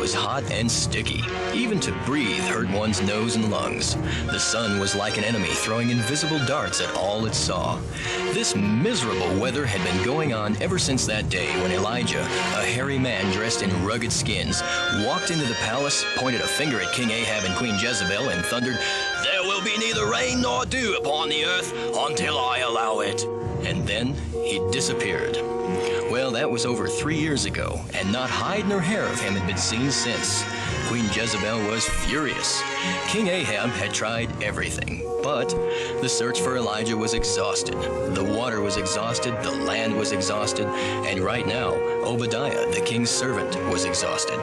was hot and sticky. Even to breathe hurt one's nose and lungs. The sun was like an enemy throwing invisible darts at all it saw. This miserable weather had been going on ever since that day when Elijah, a hairy man dressed in rugged skins, walked into the palace, pointed a finger at King Ahab and Queen Jezebel, and thundered, "There will be neither rain nor dew upon the earth until I allow it." And then he disappeared. Well, that was over 3 years ago, and not hide nor hair of him had been seen since. Queen Jezebel was furious. King Ahab had tried everything, but the search for Elijah was exhausted. The water was exhausted, the land was exhausted, and right now, Obadiah, the king's servant, was exhausted.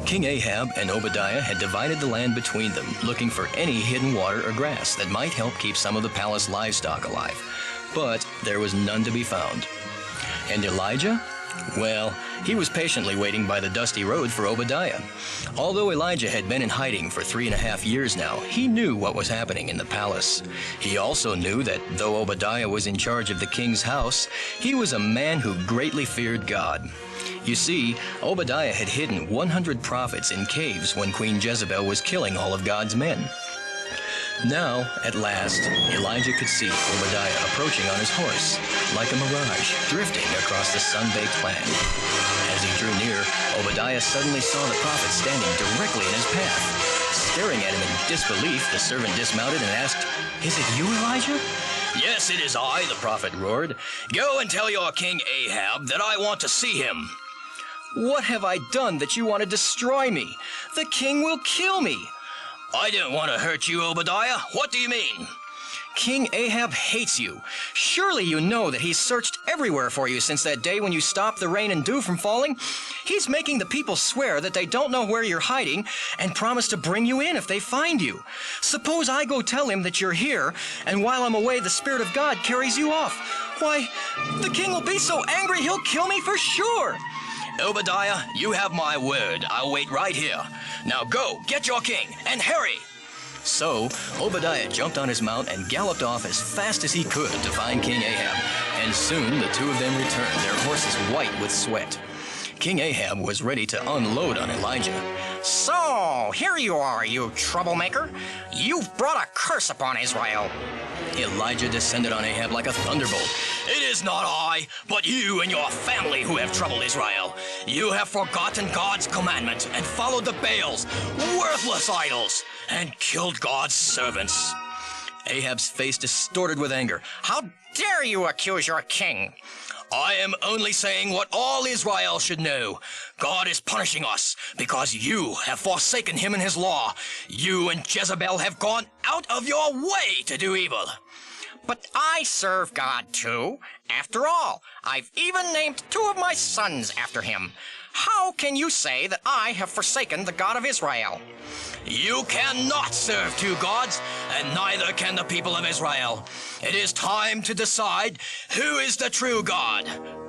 King Ahab and Obadiah had divided the land between them, looking for any hidden water or grass that might help keep some of the palace livestock alive. But there was none to be found. And Elijah? Well, he was patiently waiting by the dusty road for Obadiah. Although Elijah had been in hiding for 3.5 years now, he knew what was happening in the palace. He also knew that though Obadiah was in charge of the king's house, he was a man who greatly feared God. You see, Obadiah had hidden 100 prophets in caves when Queen Jezebel was killing all of God's men. Now, at last, Elijah could see Obadiah approaching on his horse, like a mirage, drifting across the sun-baked land. As he drew near, Obadiah suddenly saw the prophet standing directly in his path. Staring at him in disbelief, the servant dismounted and asked, "Is it you, Elijah?" "Yes, it is I," the prophet roared. "Go and tell your king Ahab that I want to see him." "What have I done that you want to destroy me? The king will kill me." "I don't want to hurt you, Obadiah. What do you mean?" "King Ahab hates you. Surely you know that he's searched everywhere for you since that day when you stopped the rain and dew from falling. He's making the people swear that they don't know where you're hiding and promise to bring you in if they find you. Suppose I go tell him that you're here, and while I'm away, the Spirit of God carries you off. Why, the king will be so angry he'll kill me for sure." "Obadiah, you have my word. I'll wait right here. Now go, get your king, and hurry." So, Obadiah jumped on his mount and galloped off as fast as he could to find King Ahab, and soon the two of them returned, their horses white with sweat. King Ahab was ready to unload on Elijah. "So, here you are, you troublemaker. You've brought a curse upon Israel." Elijah descended on Ahab like a thunderbolt. "It is not I, but you and your family who have troubled Israel. You have forgotten God's commandment and followed the Baals, worthless idols, and killed God's servants." Ahab's face distorted with anger. "How dare you accuse your king?" "I am only saying what all Israel should know. God is punishing us because you have forsaken him and his law. You and Jezebel have gone out of your way to do evil." "But I serve God too. After all, I've even named 2 of my sons after him. How can you say that I have forsaken the God of Israel?" "You cannot serve 2 gods, and neither can the people of Israel. It is time to decide who is the true God,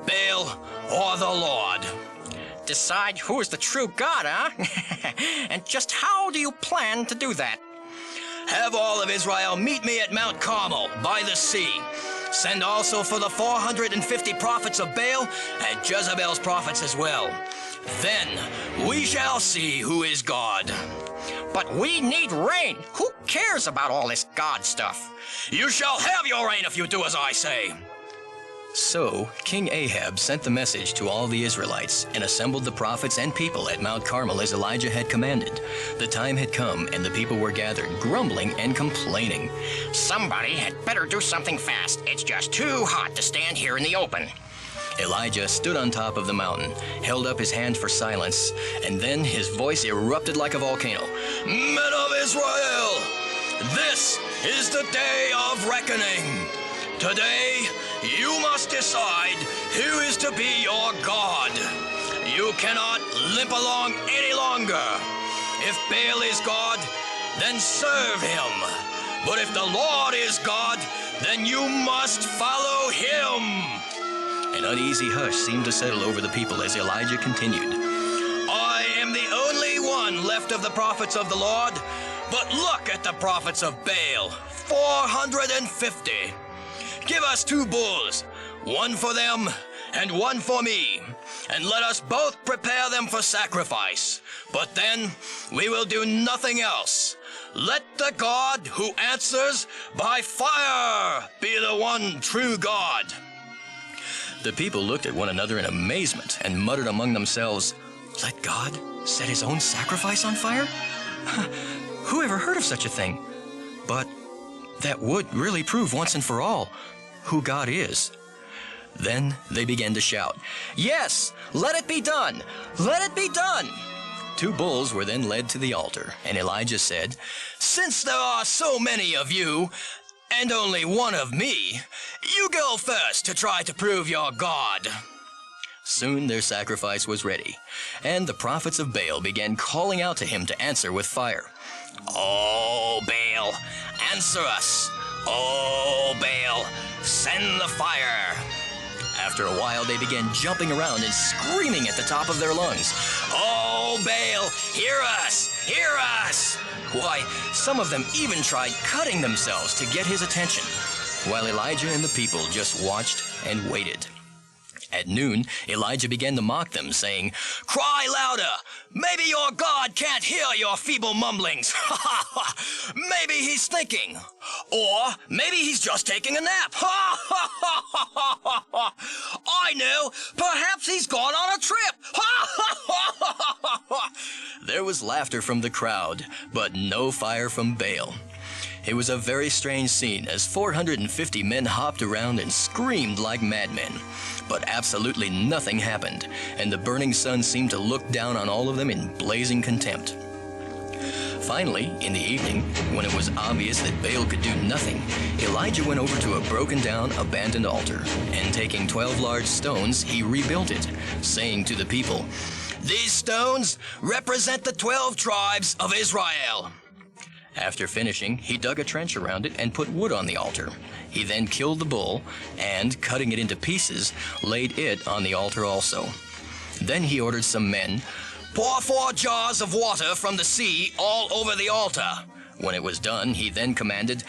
Baal or the Lord." "Decide who is the true God, huh? And just how do you plan to do that?" "Have all of Israel meet me at Mount Carmel by the sea. Send also for the 450 prophets of Baal and Jezebel's prophets as well. Then we shall see who is God." "But we need rain. Who cares about all this God stuff?" "You shall have your rain if you do as I say." So King Ahab sent the message to all the Israelites and assembled the prophets and people at Mount Carmel as Elijah had commanded. The time had come and the people were gathered, grumbling and complaining. "Somebody had better do something fast. It's just too hot to stand here in the open." Elijah stood on top of the mountain, held up his hand for silence, and then his voice erupted like a volcano. "Men of Israel, this is the day of reckoning. Today, you must decide who is to be your God. You cannot limp along any longer. If Baal is God, then serve him. But if the Lord is God, then you must follow him." An uneasy hush seemed to settle over the people as Elijah continued. "I am the only one left of the prophets of the Lord, but look at the prophets of Baal, 450. Give us 2 bulls, one for them and one for me, and let us both prepare them for sacrifice. But then we will do nothing else. Let the God who answers by fire be the one true God." The people looked at one another in amazement and muttered among themselves, "Let God set his own sacrifice on fire? Who ever heard of such a thing? But that would really prove once and for all who God is." Then they began to shout, "Yes, let it be done! Let it be done!" 2 bulls were then led to the altar, and Elijah said, "Since there are so many of you, and only one of me, you go first to try to prove your God." Soon their sacrifice was ready, and the prophets of Baal began calling out to him to answer with fire. "Oh, Baal, answer us! Oh, Baal, send the fire!" After a while, they began jumping around and screaming at the top of their lungs, "Oh, Baal, hear us! Hear us!" Why, some of them even tried cutting themselves to get his attention, while Elijah and the people just watched and waited. At noon, Elijah began to mock them, saying, "Cry louder! Maybe your God can't hear your feeble mumblings. Maybe he's thinking. Or maybe he's just taking a nap. I know! Perhaps he's gone on a trip. There was laughter from the crowd, but no fire from Baal. It was a very strange scene as 450 men hopped around and screamed like madmen. But absolutely nothing happened, and the burning sun seemed to look down on all of them in blazing contempt. Finally, in the evening, when it was obvious that Baal could do nothing, Elijah went over to a broken-down, abandoned altar, and taking 12 large stones, he rebuilt it, saying to the people, "These stones represent the 12 tribes of Israel." After finishing, he dug a trench around it and put wood on the altar. He then killed the bull and, cutting it into pieces, laid it on the altar also. Then he ordered some men, "Pour 4 jars of water from the sea all over the altar." When it was done, he then commanded,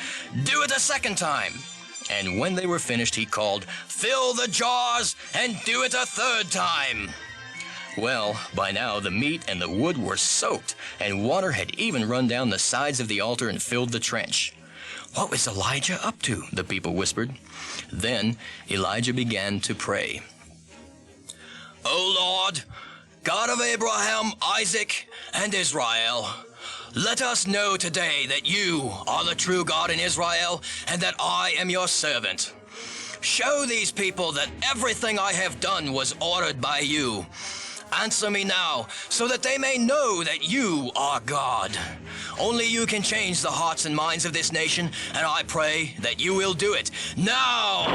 "Do it a second time." And when they were finished, he called, "Fill the jars and do it a third time." Well, by now the meat and the wood were soaked, and water had even run down the sides of the altar and filled the trench. "What was Elijah up to?" the people whispered. Then Elijah began to pray. "O Lord, God of Abraham, Isaac, and Israel, let us know today that you are the true God in Israel, and that I am your servant. Show these people that everything I have done was ordered by you. Answer me now, so that they may know that you are God. Only you can change the hearts and minds of this nation, and I pray that you will do it now."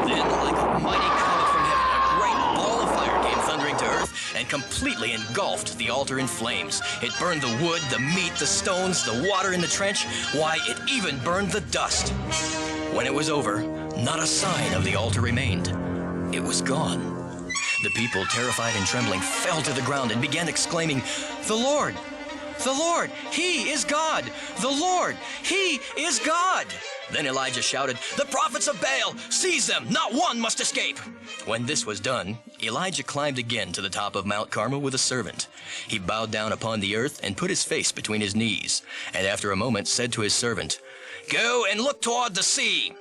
Then, like a mighty comet from heaven, a great ball of fire came thundering to earth and completely engulfed the altar in flames. It burned the wood, the meat, the stones, the water in the trench. Why, it even burned the dust. When it was over, not a sign of the altar remained. It was gone. The people, terrified and trembling, fell to the ground and began exclaiming, "The Lord! The Lord! He is God! The Lord! He is God!" Then Elijah shouted, "The prophets of Baal! Seize them! Not one must escape!" When this was done, Elijah climbed again to the top of Mount Carmel with a servant. He bowed down upon the earth and put his face between his knees, and after a moment said to his servant, "Go and look toward the sea."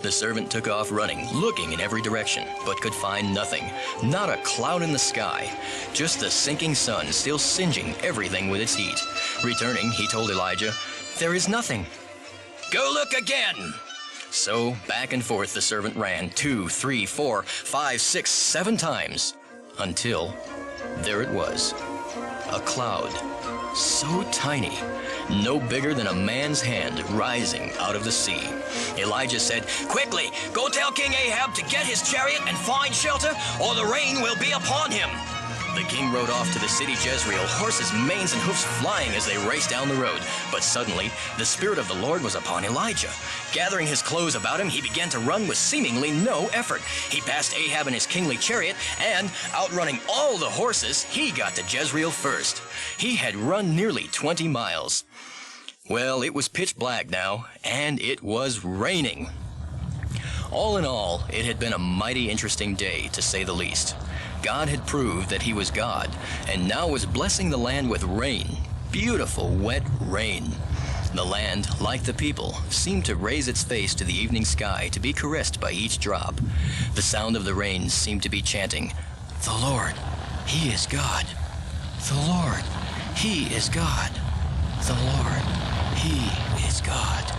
The servant took off running, looking in every direction, but could find nothing. Not a cloud in the sky. Just the sinking sun still singeing everything with its heat. Returning, he told Elijah, "There is nothing." "Go look again." So back and forth the servant ran 2, 3, 4, 5, 6, 7 times, until there it was. A cloud, so tiny, no bigger than a man's hand, rising out of the sea. Elijah said, "Quickly, go tell King Ahab to get his chariot and find shelter, or the rain will be upon him." The king rode off to the city Jezreel, horses' manes and hoofs flying as they raced down the road. But suddenly, the Spirit of the Lord was upon Elijah. Gathering his clothes about him, he began to run with seemingly no effort. He passed Ahab in his kingly chariot, and, outrunning all the horses, he got to Jezreel first. He had run nearly 20 miles. Well, it was pitch black now, and it was raining. All in all, it had been a mighty interesting day, to say the least. God had proved that he was God, and now was blessing the land with rain, beautiful wet rain. The land, like the people, seemed to raise its face to the evening sky to be caressed by each drop. The sound of the rain seemed to be chanting, "The Lord, He is God. The Lord, He is God. The Lord, He is God."